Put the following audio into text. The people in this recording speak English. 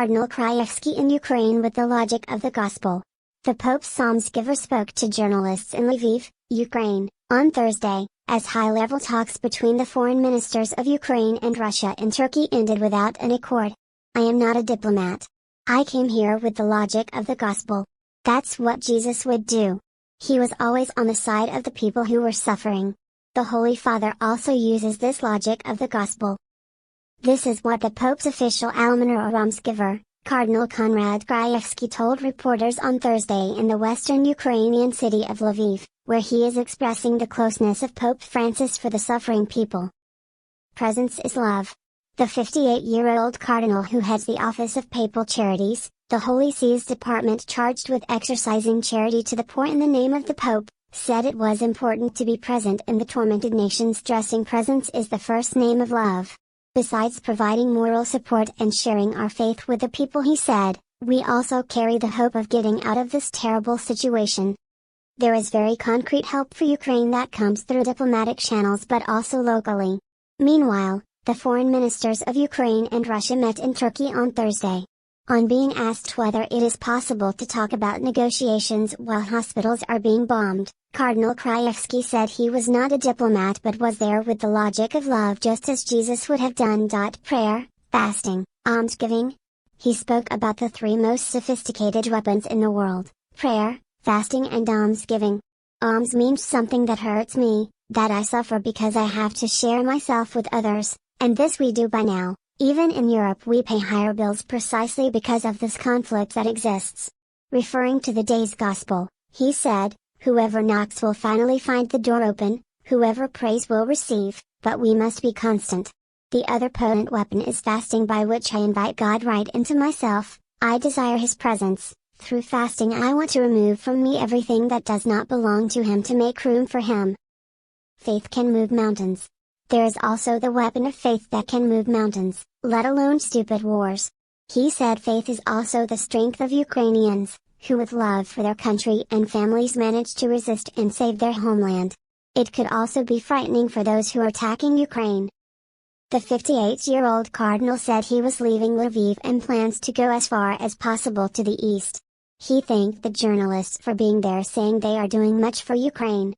Cardinal Krajewski in Ukraine with the logic of the gospel. The Pope's almsgiver spoke to journalists in Lviv, Ukraine, on Thursday, as high-level talks between the foreign ministers of Ukraine and Russia and Turkey ended without an accord. "I am not a diplomat. I came here with the logic of the gospel. That's what Jesus would do. He was always on the side of the people who were suffering." The Holy Father also uses this logic of the gospel. This is what the Pope's official almoner or almsgiver, Cardinal Konrad Krajewski told reporters on Thursday in the western Ukrainian city of Lviv, where he is expressing the closeness of Pope Francis for the suffering people. Presence is love. The 58-year-old cardinal who heads the Office of Papal Charities, the Holy See's department charged with exercising charity to the poor in the name of the Pope, said it was important to be present in the tormented nations, stressing presence is the first name of love. Besides providing moral support and sharing our faith with the people, he said, we also carry the hope of getting out of this terrible situation. There is very concrete help for Ukraine that comes through diplomatic channels but also locally. Meanwhile, the foreign ministers of Ukraine and Russia met in Turkey on Thursday. On being asked whether it is possible to talk about negotiations while hospitals are being bombed, Cardinal Krajewski said he was not a diplomat but was there with the logic of love just as Jesus would have done. Prayer, fasting, almsgiving. He spoke about the three most sophisticated weapons in the world: prayer, fasting and almsgiving. Alms means something that hurts me, that I suffer because I have to share myself with others, and this we do by now. Even in Europe we pay higher bills precisely because of this conflict that exists. Referring to the day's gospel, he said, whoever knocks will finally find the door open, whoever prays will receive, but we must be constant. The other potent weapon is fasting, by which I invite God right into myself. I desire His presence. Through fasting I want to remove from me everything that does not belong to Him to make room for Him. Faith can move mountains. There is also the weapon of faith that can move mountains, let alone stupid wars. He said faith is also the strength of Ukrainians, who with love for their country and families managed to resist and save their homeland. It could also be frightening for those who are attacking Ukraine. The 58-year-old cardinal said he was leaving Lviv and plans to go as far as possible to the east. He thanked the journalists for being there, saying they are doing much for Ukraine.